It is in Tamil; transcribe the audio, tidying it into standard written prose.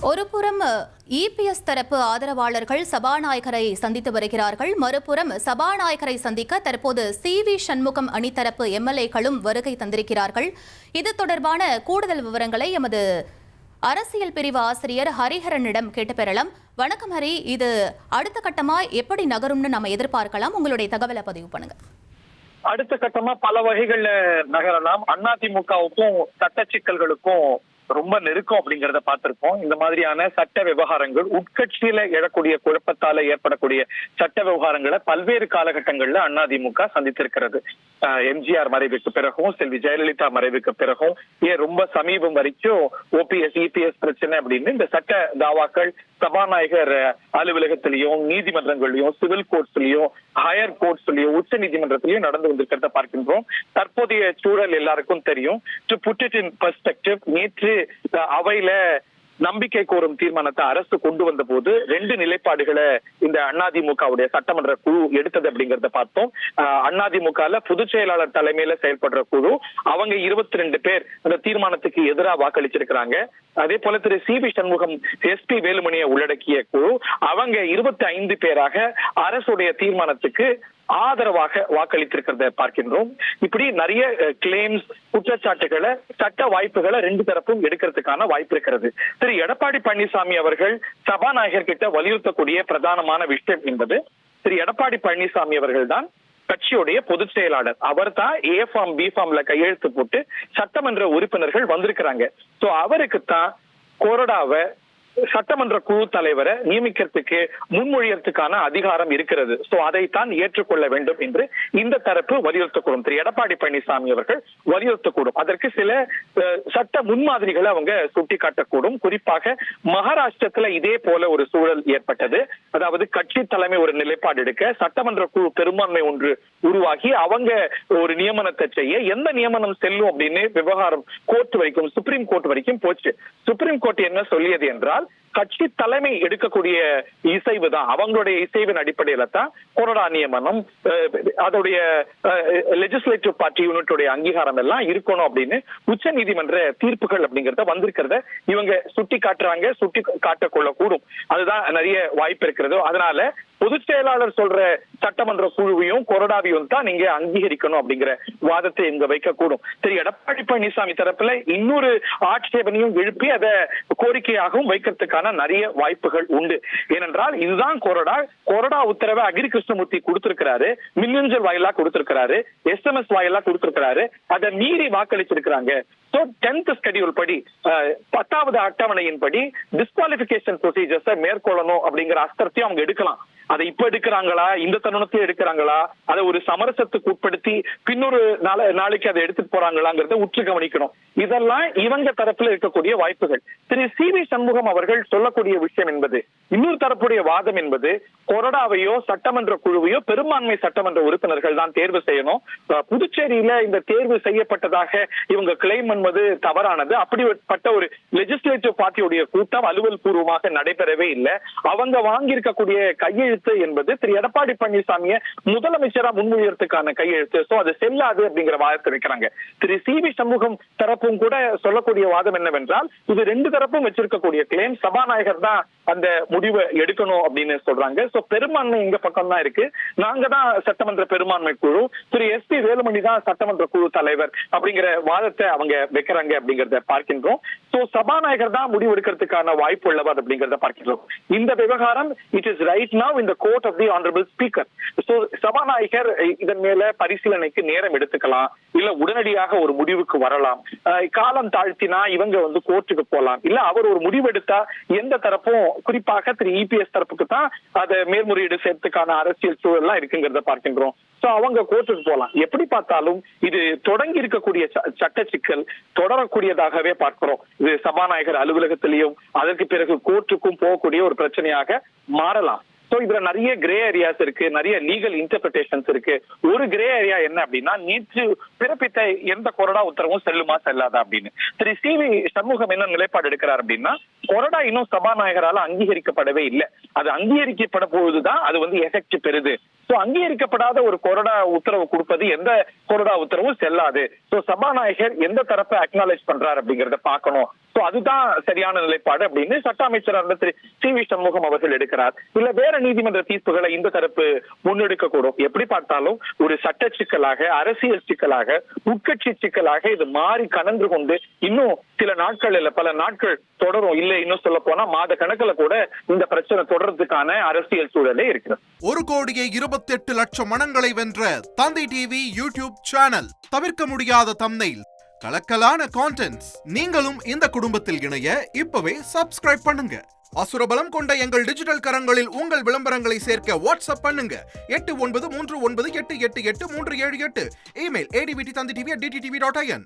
ஒருபுறம் இபிஎஸ் தரப்பு ஆதரவாளர்கள் சபாநாயகரை சந்தித்து வருகிறார்கள். மறுபுறம் சபாநாயகரை சந்திக்க தற்போது சி.வி. சண்முகம் அணித்தரப்பு எம்எல்ஏக்களும் வருகை தந்திருக்கிறார்கள். இது தொடர்பான கூடுதல் விவரங்களை எமது அரசியல் பிரிவு ஆசிரியர் ஹரிஹரனிடம் கேட்டு பெறலாம். வணக்கம் ஹரி, இது அடுத்த கட்டமா எப்படி நகரும்னு நம்ம எதிர்பார்க்கலாம்? உங்களுடைய தகவலை பதிவு பண்ணுங்க. அடுத்த கட்டமா பல வகைகள்ல நகரலாம். அதிமுகவுக்கும் சட்ட சிக்கல்களுக்கும் ரொம்ப நெருக்கம் அப்படிங்கறத பார்த்திருப்போம். இந்த மாதிரியான சட்ட விவகாரங்கள் உட்கட்சியில எழக்கூடிய குழப்பத்தால ஏற்படக்கூடிய சட்ட விவகாரங்களை பல்வேறு காலகட்டங்கள்ல அதிமுக சந்தித்திருக்கிறது. எம்ஜிஆர் மறைவுக்கு பிறகும், செல்வி ஜெயலலிதா மறைவுக்கு பிறகும், ரொம்ப சமீபம் வரைக்கும் ஓபிஎஸ் இபிஎஸ் பிரச்சனை அப்படின்னு இந்த சட்ட தாவாக்கள் சபாநாயகர் அலுவலகத்திலையும், நீதிமன்றங்களையும், சிவில் கோர்ட்ஸ்லயும், ஹையர் கோர்ட்ஸ்லயும், உச்ச நீதிமன்றத்திலையும் நடந்து வந்திருக்கிறத பார்க்கின்றோம். தற்போதைய சூழல் எல்லாருக்கும் தெரியும். To put it in perspective, நேற்று அவையில நம்பிக்கை கோரும் தீர்மானத்தை அரசு கொண்டு வந்த போது 2 நிலைப்பாடுகளை இந்த அதிமுகவுடைய சட்டமன்ற குழு எடுத்தது அப்படிங்கறத பார்த்தோம். அதிமுகல பொதுச் செயலாளர் தலைமையில செயல்படுற குழு, அவங்க 22 பேர் அந்த தீர்மானத்துக்கு எதிராக வாக்களிச்சிருக்கிறாங்க. அதே போல திரு சி.வி. சண்முகம், எஸ்.பி. வேலுமணியை உள்ளடக்கிய குழு, அவங்க 25 பேராக அரசுடைய தீர்மானத்துக்கு ஆதரவாக வாக்களித்திருக்கிறத பார்க்கின்றோம். இப்படி நிறைய கிளைம்ஸ், குற்றச்சாட்டுகளை, சட்ட வாய்ப்புகளை 2 தரப்பும் எடுக்கிறதுக்கான வாய்ப்பு இருக்கிறது. திரு எடப்பாடி பழனிசாமி அவர்கள் சபாநாயகர் கிட்ட வலியுறுத்தக்கூடிய பிரதானமான விஷயம் என்பது, திரு எடப்பாடி பழனிசாமி அவர்கள் தான் கட்சியுடைய பொதுச் செயலாளர். அவர் தான் ஏ ஃபார்ம் பி ஃபார்ம்ல கையெழுத்து போட்டு சட்டமன்ற உறுப்பினர்கள் வந்திருக்கிறாங்க. சோ அவருக்கு தான் கொறடாவை சட்டமன்ற குழு தலைவரை நியமிக்கிறதுக்கு முன்மொழியறதுக்கான அதிகாரம் இருக்கிறது. சோ அதைத்தான் ஏற்றுக்கொள்ள வேண்டும் என்று இந்த தரப்பு வலியுறுத்தக்கூடும். திரு எடப்பாடி பழனிசாமி அவர்கள் வலியுறுத்தக்கூடும். அதற்கு சில சட்ட முன்மாதிரிகளை அவங்க சுட்டிக்காட்டக்கூடும். குறிப்பாக மகாராஷ்டிரத்துல இதே போல ஒரு சூழல் ஏற்பட்டது. அதாவது கட்சி தலைமை ஒரு நிலைப்பாடு எடுக்க, சட்டமன்ற குழு பெரும்பான்மை ஒன்று உருவாகி அவங்க ஒரு நியமனத்தை செய்ய, எந்த நியமனம் செல்லும் அப்படின்னு விவகாரம் கோர்ட் வரைக்கும், சுப்ரீம் கோர்ட் வரைக்கும் போச்சு. சுப்ரீம் கோர்ட் என்ன சொல்லியது என்றால், கட்சி தலைமை எடுக்கக்கூடிய இசைவு தான், அவங்களுடைய இசைவின் அடிப்படையில தான் கொறடா நியமனம், அதோடைய லெஜிஸ்லேட்டிவ் பார்ட்டி யூனிட்டுடைய அங்கீகாரம் எல்லாம் இருக்கணும் அப்படின்னு உச்ச நீதிமன்ற தீர்ப்புகள் அப்படிங்கறத வந்திருக்கிறத இவங்க சுட்டி காட்டுறாங்க, சுட்டி காட்ட கொள்ளக்கூடும். அதுதான் நிறைய வாய்ப்பு இருக்கிறது. அதனால பொதுச் செயலாளர் சொல்ற சட்டமன்ற குழுவையும் கொறடாவையும் தான் நீங்க அங்கீகரிக்கணும் அப்படிங்கிற வாதத்தை இங்க வைக்கக்கூடும். திரு எடப்பாடி பழனிசாமி தரப்புல இன்னொரு ஆட்சேபனையும் எழுப்பி அதை கோரிக்கையாகவும் வைக்கிறதுக்கான நிறைய வாய்ப்புகள் உண்டு. ஏனென்றால் இதுதான் கொறடா உத்தரவை அகிரி கிருஷ்ணமூர்த்தி கொடுத்திருக்கிறாரு, மின்னஞ்சல் வாயிலா கொடுத்திருக்கிறாரு, SMS வாயிலா கொடுத்திருக்கிறாரு. அதை மீறி வாக்களிச்சிருக்கிறாங்க. 10th ஸ்கெடியூல் படி, 10வது அட்டவணையின் படி டிஸ்குவாலிபிகேஷன் ப்ரொசீஜர்ஸை மேற்கொள்ளணும் அப்படிங்கிற அஸ்திரத்தையும் அவங்க எடுக்கலாம். அதை இப்ப எடுக்கிறாங்களா, இந்த தருணத்தையும் எடுக்கிறாங்களா, அதை ஒரு சமரசத்துக்கு உட்படுத்தி பின்னொரு நாளைக்கு அதை எடுத்துட்டு போறாங்களாங்கிறத உற்று கவனிக்கணும். இதெல்லாம் இவங்க தரப்புல இருக்கக்கூடிய வாய்ப்புகள். திரு சி.வி. சண்முகம் அவர்கள் சொல்லக்கூடிய விஷயம் என்பது, இன்னொரு தரப்புடைய வாதம் என்பது, கொறடாவையோ சட்டமன்ற குழுவையோ பெரும்பான்மை சட்டமன்ற உறுப்பினர்கள் தான் தேர்வு செய்யணும். புதுச்சேரியில இந்த தேர்வு செய்யப்பட்டதாக இவங்க கிளைம் என்பது தவறானது. அப்படிப்பட்ட ஒரு லெஜிஸ்லேட்டிவ் பார்ட்டியுடைய கூட்டம் அலுவல் பூர்வமாக நடைபெறவே இல்லை. அவங்க வாங்கியிருக்கக்கூடிய கையெழுத்து என்பது திரு எடப்பாடி பழனிசாமியை முதலமைச்சரா முன்மொழியறதுக்கான கையெழுத்து. சோ அது செல்லாது அப்படிங்கிற வாதத்தை வைக்கிறாங்க. திரு சி.வி. சண்முகம் தரப்பும் கூட சொல்லக்கூடிய வாதம் என்னவென்றால், இது 2 தரப்பும் வச்சிருக்கக்கூடிய கிளைம், சபாநாயகர் தான் அந்த முடிவை எடுக்கணும் அப்படின்னு சொல்றாங்க. சோ பெரும்பான்மை எங்க பக்கம் தான் இருக்கு, நாங்க தான் சட்டமன்ற பெரும்பான்மை குழு, திரு எஸ்.பி. வேலுமணி தான் சட்டமன்ற குழு தலைவர் அப்படிங்கிற வாதத்தை அவங்க வைக்கிறாங்க அப்படிங்கறத பார்க்கின்றோம். சோ சபாநாயகர் தான் முடிவு எடுக்கிறதுக்கான வாய்ப்பு உள்ளவர் அப்படிங்கறத பார்க்கின்றோம். இந்த விவகாரம் it is right now in the court of the honourable speaker. So சபாநாயகர் இதன் மேல பரிசீலனைக்கு நேரம் எடுத்துக்கலாம், இல்ல உடனடியாக ஒரு முடிவுக்கு வரலாம். காலம் தாழ்த்தினா இவங்க கோர்ட்டுக்கு போலாம், இல்ல அவர் ஒரு முடிவு எடுத்தா எந்த தரப்பும், குறிப்பாக திரு இபிஎஸ் தரப்புக்கு தான் அதை மேல்முறையீடு செய்யறதுக்கான அரசியல் சூழல்லாம் இருக்குங்கிறத பார்க்கின்றோம். சோ அவங்க கோர்ட்டுக்கு போலாம். எப்படி பார்த்தாலும் இது தொடங்கி இருக்கக்கூடிய சட்ட சிக்கல் தொடரக்கூடியதாகவே பார்க்கிறோம். இது சபாநாயகர் அலுவலகத்திலையும் அதற்கு பிறகு கோர்ட்டுக்கும் போகக்கூடிய ஒரு பிரச்சனையாக மாறலாம். சோ இதுல நிறைய கிரே ஏரியாஸ் இருக்கு, நிறைய லீகல் இன்டர்பிரிட்டேஷன்ஸ் இருக்கு. ஒரு கிரே ஏரியா என்ன அப்படின்னா, நேற்று பிறப்பித்த எந்த கொறடா உத்தரவும் செல்லுமா செல்லாதா அப்படின்னு. திரு சி.வி. சண்முகம் என்ன நிலைப்பாடு எடுக்கிறார் அப்படின்னா, கொறடா இன்னும் சபாநாயகரால அங்கீகரிக்கப்படவே இல்லை. அது அங்கீகரிக்கப்பட போதுதான் அது எஃபெக்ட் பெறுது. சோ அங்கீகரிக்கப்படாத ஒரு கொறடா உத்தரவு கொடுப்பது எந்த கொறடா உத்தரவும் செல்லாது. சோ சபாநாயகர் எந்த தரப்பை அக்னாலேஜ் பண்றாரு அப்படிங்கறத பார்க்கணும். சோ அதுதான் சரியான நிலைப்பாடு அப்படின்னு சட்ட அமைச்சரான திரு சி.வி. சண்முகம் அவர்கள் எடுக்கிறார். இல்ல வேற நீதிமன்ற தீர்ப்புகளை இந்த தரப்பு முன்னெடுக்க கூடும். எப்படி பார்த்தாலும் ஒரு சட்ட சிக்கலாக, அரசியல் சிக்கலாக, உட்கட்சி சிக்கலாக இது மாறி கலந்து கொண்டு இன்னும் சில நாட்கள் இல்ல பல நாட்கள் தொடரும். இல்ல இன்னும் சொல்ல போனா மாத கணக்குல கூட இந்த பிரச்சனை தொடர்றதுக்கான அரசியல் சூழலே இருக்கிறது. 1,28,00,000 மனங்களை வென்ற தந்தி டிவி யூடியூப் சேனல். தவிர்க்க முடியாத தம்ப்நெயில், கலக்கலான கான்டென்ட்ஸ். நீங்களும் இந்த குடும்பத்தில் இணைய இப்பவே சப்ஸ்கிரைப் பண்ணுங்க. அசுரபலம் கொண்ட எங்கள் டிஜிட்டல் கரங்களில் உங்கள் விளம்பரங்களை சேர்க்க வாட்ஸ்அப் பண்ணுங்க. 8939888838. Email advttv@dttv.in.